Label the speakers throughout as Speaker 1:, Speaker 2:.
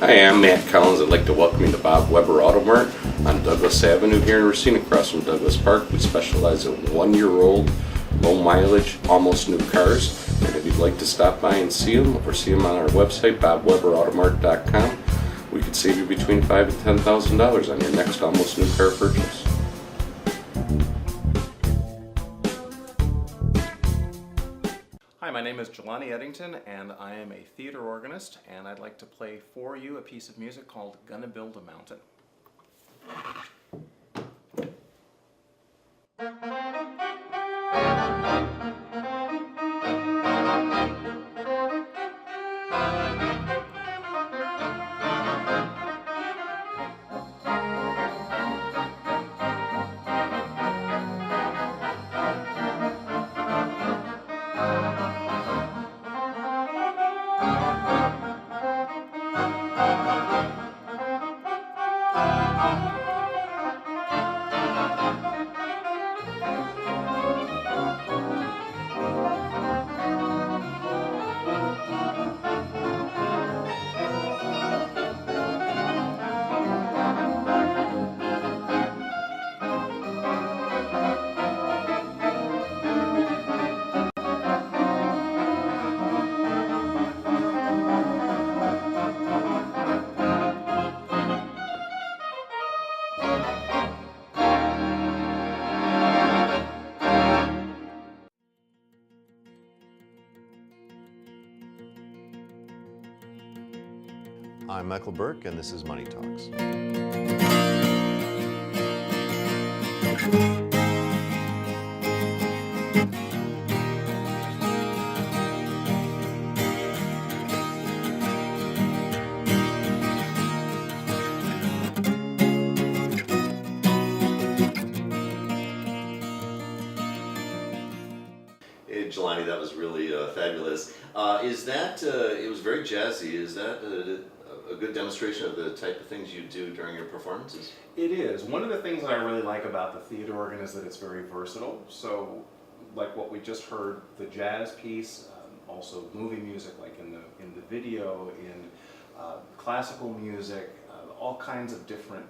Speaker 1: Hi, I'm Matt Collins. I'd like to welcome you to Bob Weber Auto Mart on Douglas Avenue here in Racine, across from Douglas Park. We specialize in 1-year-old, low mileage, almost new cars. And if you'd like to stop by and see them, or see them on our website, bobweberautomart.com, we could save you between $5,000 and $10,000 on your next almost new car purchase.
Speaker 2: Hi, my name is Jelani Eddington, and I am a theater organist, and I'd like to play for you a piece of music called Gonna Build a Mountain.
Speaker 3: I'm Michael Burke, and this is Money Talks. Hey, Jelani, that was really fabulous. It was very jazzy. Is that a good demonstration of the type of things you do during your performances?
Speaker 2: It is. One of the things that I really like about the theater organ is that it's very versatile. So, like what we just heard, the jazz piece, also movie music, like in the video, in classical music, all kinds of different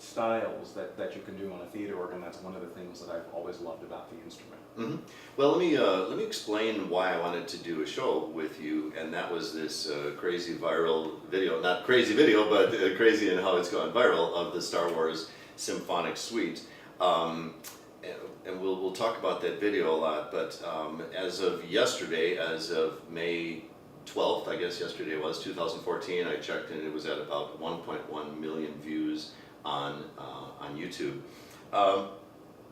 Speaker 2: styles that you can do on a theater organ. That's one of the things that I've always loved about the instrument.
Speaker 3: Mm-hmm. Well, let me explain why I wanted to do a show with you, and that was this crazy viral video, not crazy video, but crazy in how it's gone viral, of the Star Wars Symphonic Suite. And we'll talk about that video a lot, but as of yesterday, as of May 12th, I guess yesterday was, 2014, I checked and it was at about 1.1 million views on YouTube. But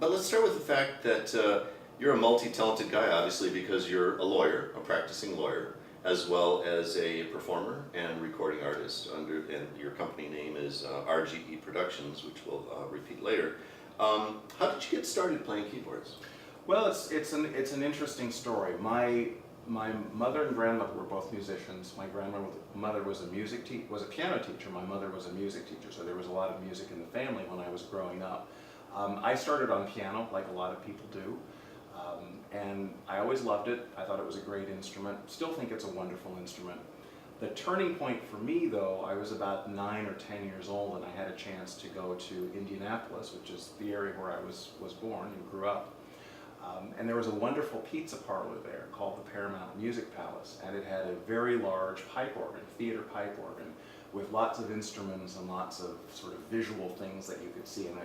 Speaker 3: let's start with the fact that you're a multi-talented guy, obviously, because you're a lawyer, a practicing lawyer, as well as a performer and recording artist. And your company name is RGE Productions, which we'll repeat later. How did you get started playing keyboards?
Speaker 2: Well, it's an interesting story. My mother and grandmother were both musicians. My grandmother was a piano teacher. My mother was a music teacher, so there was a lot of music in the family when I was growing up. I started on piano, like a lot of people do, and I always loved it. I thought it was a great instrument. Still think it's a wonderful instrument. The turning point for me, though, I was about 9 or 10 years old, and I had a chance to go to Indianapolis, which is the area where I was born and grew up. And there was a wonderful pizza parlor there called the Paramount Music Palace, and it had a very large pipe organ, theater pipe organ, with lots of instruments and lots of sort of visual things that you could see. And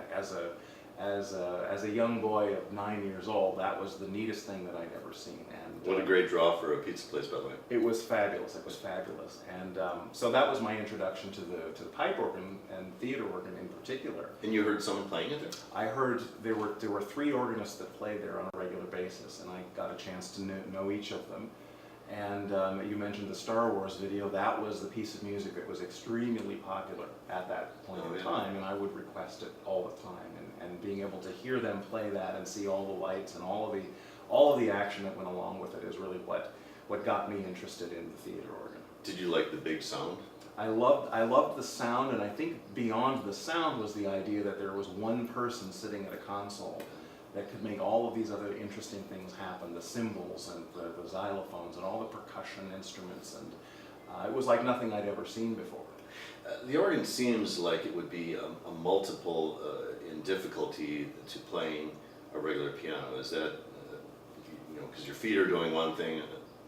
Speaker 2: as a young boy of 9 years old, that was the neatest thing that I'd ever seen. And
Speaker 3: what a great draw for a pizza place, by the way.
Speaker 2: It was fabulous. It was fabulous. And so that was my introduction to the pipe organ and theater organ in particular.
Speaker 3: And you heard someone playing it there?
Speaker 2: I heard there were 3 organists that played there on a regular basis, and I got a chance to know each of them. And you mentioned the Star Wars video. That was the piece of music that was extremely popular at that point in time, and I would request it all the time. And being able to hear them play that and see all the lights and all of the action that went along with it is really what got me interested in the theater organ.
Speaker 3: Did you like the big sound?
Speaker 2: I loved the sound, and I think beyond the sound was the idea that there was one person sitting at a console that could make all of these other interesting things happen, the cymbals and the xylophones and all the percussion instruments, and it was like nothing I'd ever seen before.
Speaker 3: The organ seems like it would be a multiple in difficulty to playing a regular piano. Is that, you know, because your feet are doing one thing,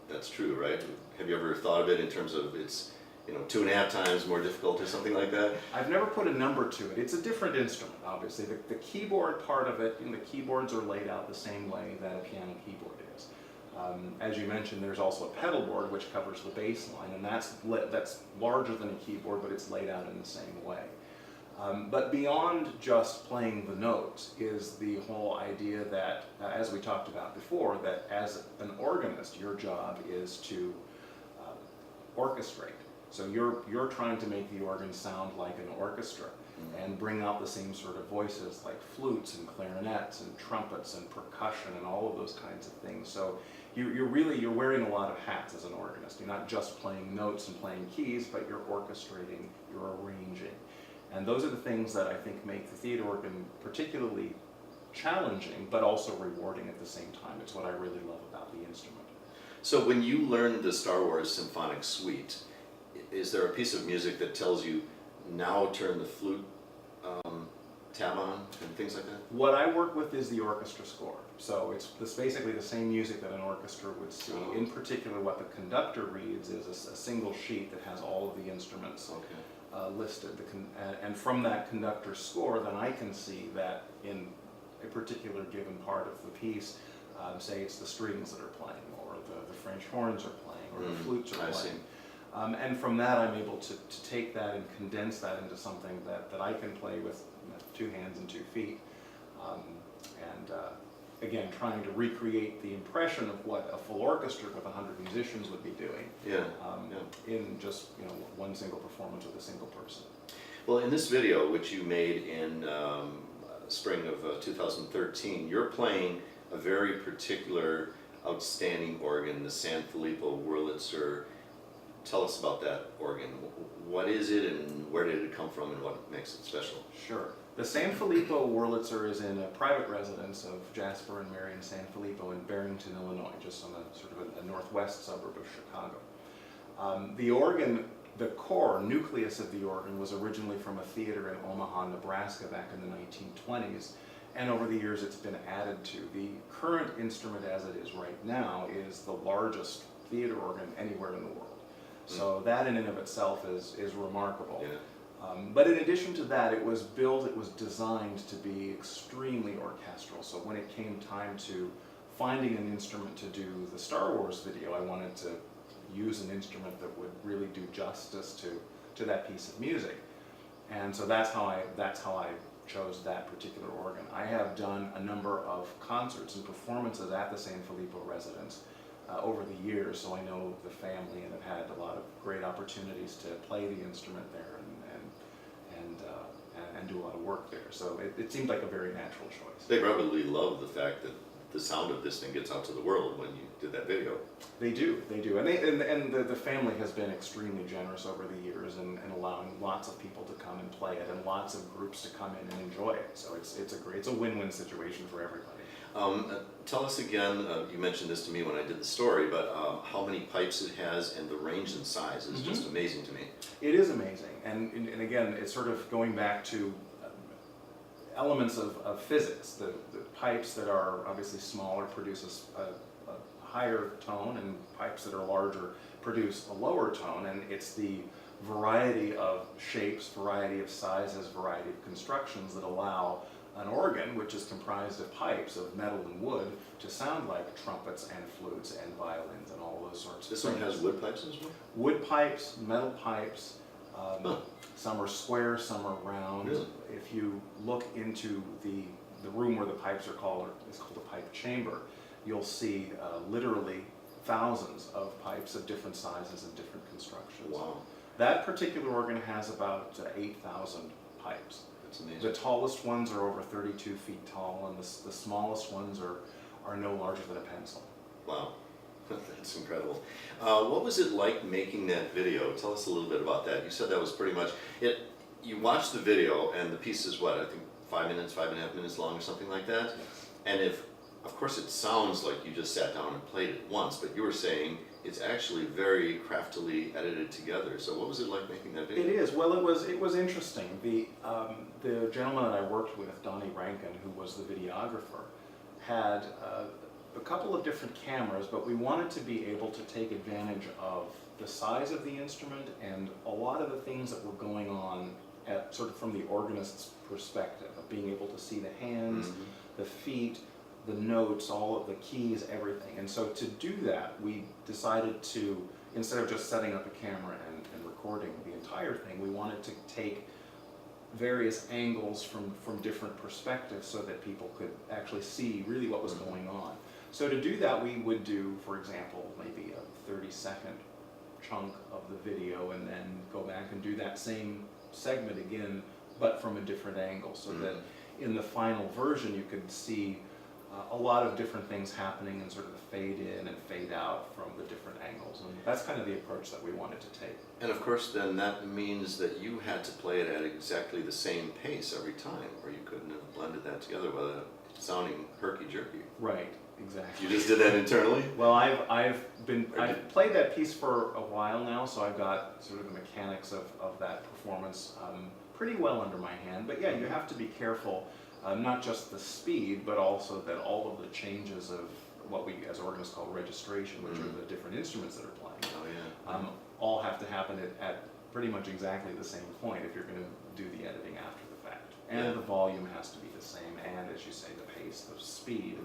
Speaker 3: that's true, right? Have you ever thought of it in terms of it's, you know, 2.5 times more difficult or something like that?
Speaker 2: I've never put a number to it. It's a different instrument, obviously. The keyboard part of it, the keyboards are laid out the same way that a piano keyboard is. As you mentioned, there's also a pedal board which covers the bass line, and that's larger than a keyboard, but it's laid out in the same way. But beyond just playing the notes is the whole idea that, as we talked about before, that as an organist, your job is to orchestrate. So you're trying to make the organ sound like an orchestra and bring out the same sort of voices like flutes and clarinets and trumpets and percussion and all of those kinds of things. So you're wearing a lot of hats as an organist. You're not just playing notes and playing keys, but you're orchestrating, you're arranging. And those are the things that I think make the theater organ particularly challenging, but also rewarding at the same time. It's what I really love about the instrument.
Speaker 3: So when you learned the Star Wars Symphonic Suite, is there a piece of music that tells you, now turn the flute tab on and things like that?
Speaker 2: What I work with is the orchestra score. So it's basically the same music that an orchestra would see.
Speaker 3: Oh.
Speaker 2: In particular, what the conductor reads is a single sheet that has all of the instruments listed. And from that conductor score, then I can see that in a particular given part of the piece, say it's the strings that are playing, or the French horns are playing, or the flutes are playing. And from that, I'm able to take that and condense that into something that I can play with 2 hands and 2 feet. Again, trying to recreate the impression of what a full orchestra with 100 musicians would be doing in just one single performance with a single person.
Speaker 3: Well, in this video, which you made in spring of 2013, you're playing a very particular, outstanding organ, the Sanfilippo Wurlitzer. Tell us about that organ. What is it, and where did it come from, and what makes it special?
Speaker 2: Sure. The Sanfilippo Wurlitzer is in a private residence of Jasper and Marion Sanfilippo in Barrington, Illinois, just on the sort of a northwest suburb of Chicago. The organ, the core nucleus of the organ, was originally from a theater in Omaha, Nebraska back in the 1920s, and over the years it's been added to. The current instrument as it is right now is the largest theater organ anywhere in the world. So that in and of itself is remarkable.
Speaker 3: Yeah.
Speaker 2: But in addition to that, it was designed to be extremely orchestral. So when it came time to finding an instrument to do the Star Wars video, I wanted to use an instrument that would really do justice to that piece of music. And so that's how I chose that particular organ. I have done a number of concerts and performances at the Sanfilippo residence over the years, so I know the family and have had a lot of great opportunities to play the instrument there and do a lot of work there. So it seemed like a very natural choice.
Speaker 3: They probably love the fact that the sound of this thing gets out to the world when you did that video.
Speaker 2: They do, and the family has been extremely generous over the years and allowing lots of people to come and play it, and lots of groups to come in and enjoy it. So it's a win-win situation for everybody.
Speaker 3: Tell us again, you mentioned this to me when I did the story, but how many pipes it has and the range and size is just amazing to me.
Speaker 2: It is amazing, and again, it's sort of going back to elements of physics. The pipes that are obviously smaller produce a higher tone, and pipes that are larger produce a lower tone, and it's the variety of shapes, variety of sizes, variety of constructions that allow an organ, which is comprised of pipes of metal and wood, to sound like trumpets and flutes and violins and all those sorts of things.
Speaker 3: This one has wood pipes as well?
Speaker 2: Wood pipes, metal pipes, some are square, some are round.
Speaker 3: Really?
Speaker 2: If you look into the room where the pipes are called, it's called a pipe chamber, you'll see literally thousands of pipes of different sizes and different constructions.
Speaker 3: Wow.
Speaker 2: That particular organ has about 8,000 pipes.
Speaker 3: That's amazing.
Speaker 2: The tallest ones are over 32 feet tall, and the smallest ones are no larger than a pencil.
Speaker 3: Wow, that's incredible. What was it like making that video? Tell us a little bit about that. You said that was pretty much it. You watched the video, and the piece is what, I think 5 minutes, 5.5 minutes long or something like that?
Speaker 2: Yes.
Speaker 3: And of course it sounds like you just sat down and played it once, but you were saying it's actually very craftily edited together. So what was it like making that video?
Speaker 2: It is. Well, it was interesting. The gentleman that I worked with, Donnie Rankin, who was the videographer, had a couple of different cameras, but we wanted to be able to take advantage of the size of the instrument and a lot of the things that were going on at sort of from the organist's perspective, of being able to see the hands, the feet, the notes, all of the keys, everything. And so to do that, we decided to, instead of just setting up a camera and recording the entire thing, we wanted to take various angles from different perspectives so that people could actually see really what was going on. So to do that, we would do, for example, maybe a 30-second chunk of the video and then go back and do that same segment again, but from a different angle, so that in the final version you could see a lot of different things happening and sort of fade in and fade out from the different angles. And that's kind of the approach that we wanted to take.
Speaker 3: And of course then that means that you had to play it at exactly the same pace every time, or you couldn't have blended that together without it sounding herky-jerky.
Speaker 2: Right, exactly.
Speaker 3: You just did that internally?
Speaker 2: Well, I've played that piece for a while now, so I've got sort of the mechanics of that performance pretty well under my hand. But yeah, you have to be careful, not just the speed, but also that all of the changes of what we as organists call registration, which are the different instruments that are playing, all have to happen at pretty much exactly the same point if you're going to do the editing after the fact. And the volume has to be the same, and as you say, the pace, the speed,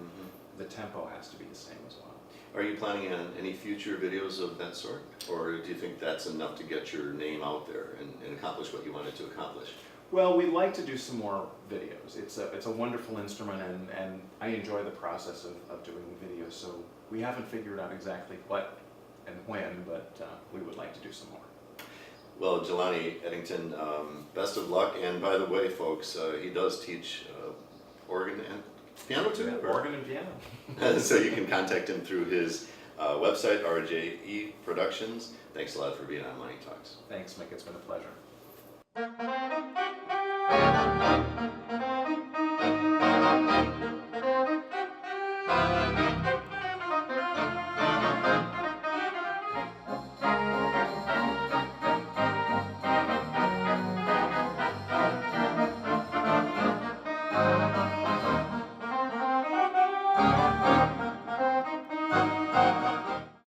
Speaker 2: the tempo has to be the same as well.
Speaker 3: Are you planning on any future videos of that sort? Or do you think that's enough to get your name out there and accomplish what you wanted to accomplish?
Speaker 2: Well, we'd like to do some more videos. It's a wonderful instrument, and I enjoy the process of doing videos, so we haven't figured out exactly what and when, but we would like to do some more. Well,
Speaker 3: Jelani Eddington, best of luck. And by the way, folks, he does teach organ and piano too?
Speaker 2: Yeah, organ and piano.
Speaker 3: So you can contact him through his website, RJE Productions. Thanks a lot for being on Money Talks.
Speaker 2: Thanks, Mick. It's been a pleasure.